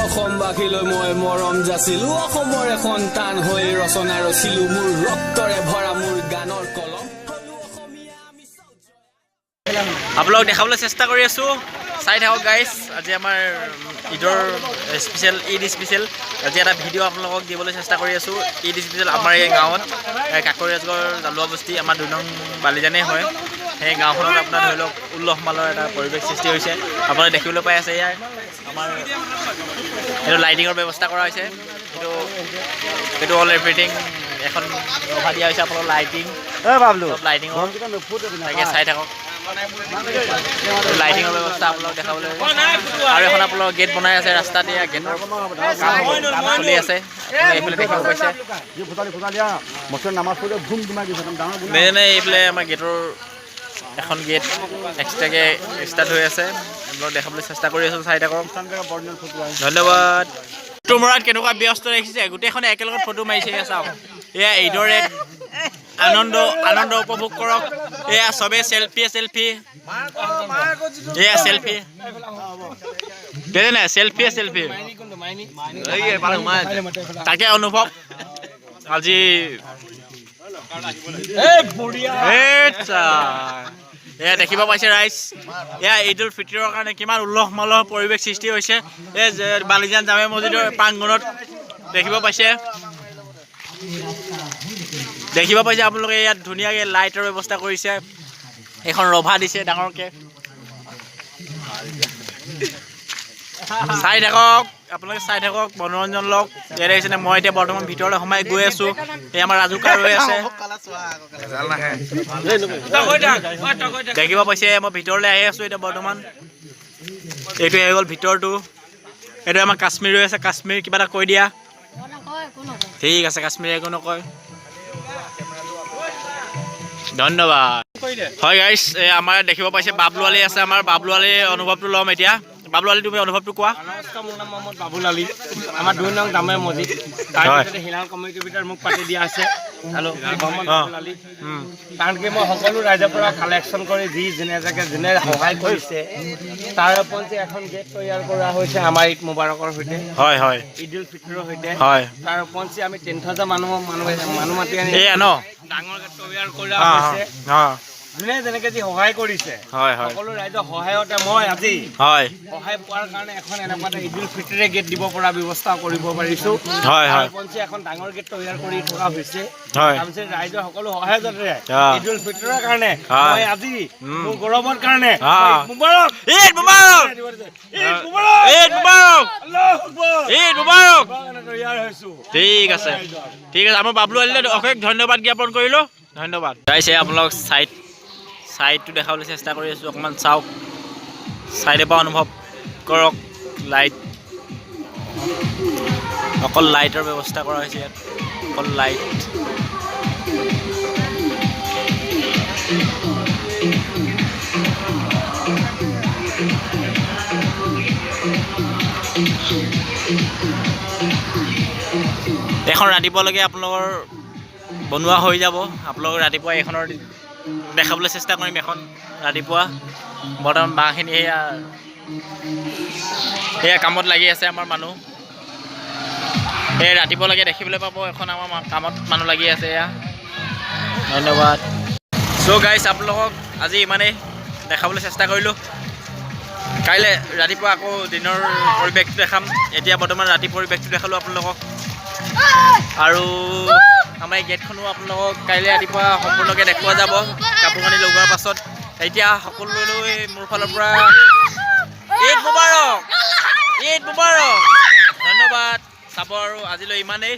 অসমবাসীলৈ মই মৰম যাচিলো অসমৰ এখন টান হৈ ৰচনা ৰচিলো মোৰ ৰক্তৰে ভৰা মোৰ গানৰ কলম আপোনালোক দেখাবলৈ চেষ্টা কৰি আছো চাই থাকক গাইজ আজি আমাৰ ঈদৰ ঈদ স্পেচিয়েল আজি এটা ভিডিঅ' আপোনালোকক দিবলৈ চেষ্টা কৰি আছো ঈদ স্পেচিয়েল আমাৰ এই গাঁৱত কাকৰিয়াজগড় জালুৱা বস্তি আমাৰ 2 নং বালিজানেই হয় সেই গাঁওখনত আপোনাৰ ধৰি লওক উল্লাহ মালৰ এটা পৰিৱেশ সৃষ্টি হৈছে আপোনালোকে দেখিবলৈ পাই আছে ইয়াৰ আমাৰ এইটো লাইটিঙৰ ব্যৱস্থা কৰা হৈছে এইটো অল এভৰিথিং এখন ৰভা দিয়া হৈছে আপোনালোকৰ লাইটিং লাইটিঙৰ তাকে চাই থাকক লাইটিঙৰ ব্যৱস্থা আপোনালোক দেখাবলৈ আৰু এখন আপোনালোকৰ গেট বনাই আছে ৰাস্তা দিয়া গেটৰ কাম চলি আছে এইফালে দেখিব পাইছে এইফালে আমাৰ গেটৰ এখন গেট এক্সট্ৰাকে ষ্টাৰ্ট হৈ আছে আপোনালোক দেখাবলৈ চেষ্টা কৰি আছোঁ চাই থাকক ধন্যবাদ তোমৰাত কেনেকুৱা ব্যস্ত ৰাখিছে গোটেইখনে একেলগত ফটো মাৰিছে চাওক এয়া এইদৰে আনন্দ উপভোগ কৰক এয়া চবে চেলফি এয়া চেলফি নাই চেলফি তাকে অনুভৱ আজি এয়া দেখিব পাইছে ৰাইজ এয়া ঈদ উল ফিতৰৰ কাৰণে কিমান উল্লাহ মালহ পৰিৱেশ সৃষ্টি হৈছে এই বালিজান জামে মছজিদৰ প্ৰাংগণত দেখিব পাইছে আপোনালোকে ইয়াত ধুনীয়াকৈ লাইটৰ ব্যৱস্থা কৰিছে এখন ৰভা দিছে ডাঙৰকৈ চাই থাকক আপোনালোকে চাই থাকক মনোৰঞ্জন লওক ইয়াত আহিছে মই এতিয়া বৰ্তমান ভিতৰলৈ সোমাই গৈ আছোঁ এই আমাৰ ৰাজুকা ৰৈ আছে দেখিব পাইছে মই ভিতৰলৈ আহি আছোঁ এতিয়া বৰ্তমান এইটো হৈ গ'ল ভিতৰটো এইটো আমাৰ কাশ্মীৰ ৰৈ আছে কাশ্মীৰ কিবা এটা কৈ দিয়া ঠিক আছে কাশ্মীৰ একো নকয় ধন্যবাদ হয় গাইজ আমাৰ দেখিব পাইছে বাবলু আলী আছে আমাৰ বাবলু আলীৰ অনুভৱটো ল'ম এতিয়া বাবলু আলী তুমি অনুভৱটো কোৱা নমস্কাৰ মোৰ নাম মহম্মদ বাবুল আলী আমাৰ 2 নং জামে মছজিদ তাৰ ভিতৰতে হিলাল কমিটিৰ ভিতৰত মোক পাতি দিয়া আছে হেল্ল' মহম্মদ বাবুল আলী কাৰণ কি মই সকলো ৰাইজৰ পৰা কালেকশ্যন কৰি যোনে সহায় কৰিছে তাৰ ওপৰতে এখন গেট তৈয়াৰ কৰা হৈছে আমাৰ ঈদ মুবাৰকৰ সৈতে হয় হয় ঈদ উল ফিতৰৰ সৈতে হয় তাৰ ওপৰতে আমি 10,000 মানুহ মাতি আনি ডাঙৰ গেট তৈয়াৰ কৰা হৈছে যোনে যেনেকৈ যি সহায় কৰিছে সকলো ৰাইজৰ সহায়তে মই আজি সহায় পোৱাৰ কাৰণে এখন এনেকুৱা এটা ঈদ উল ফিতৰে গেট দিব পৰা ব্যৱস্থা কৰিব পাৰিছোঁ এখন ডাঙৰ গেট তৈয়াৰ কৰি থকা হৈছে তাৰপিছত ৰাইজৰ সকলো সহায়তে ঈদ উল ফিতৰৰ কাৰণে মই আজি মোৰ গৌৰৱৰ কাৰণে তৈয়াৰ হৈছোঁ ঠিক আছে আমাৰ বাবলু আলীলৈ অশেষ ধন্যবাদ জ্ঞাপন কৰিলোঁ ধন্যবাদ গাইছে আপোনালোক চাইডটো দেখাবলৈ চেষ্টা কৰি আছোঁ অকণমান চাওক চাইডৰ পৰা অনুভৱ কৰক লাইট অকল লাইটৰ ব্যৱস্থা কৰা হৈছে ইয়াত অকল লাইট এখন ৰাতিপুৱালৈকে আপোনালোকৰ বনোৱা হৈ যাব আপোনালোকৰ ৰাতিপুৱা এইখনৰ দেখাবলৈ চেষ্টা কৰিম এখন ৰাতিপুৱা বৰ্তমান বাঁহখিনি সেয়া কামত লাগি আছে আমাৰ মানুহ এই ৰাতিপুৱালৈকে দেখিবলৈ পাব এখন আমাৰ কামত মানুহ লাগি আছে এয়া ধন্যবাদ চ' গাইজ আপোনালোকক আজি ইমানেই দেখাবলৈ চেষ্টা কৰিলোঁ কাইলৈ ৰাতিপুৱা আকৌ দিনৰ পৰিৱেশটো দেখাম এতিয়া বৰ্তমান ৰাতি পৰিৱেশটো দেখালোঁ আপোনালোকক আৰু আমাৰ এই গেটখনো আপোনালোকক কাইলৈ ৰাতিপুৱা সম্পূৰ্ণকৈ দেখুওৱা যাব কাপোৰ কানি লগোৱাৰ পাছত এতিয়া সকলোলৈ মোৰ ফালৰ পৰা ঈদ মুবাৰক ধন্যবাদ চাব আৰু আজিলৈ ইমানেই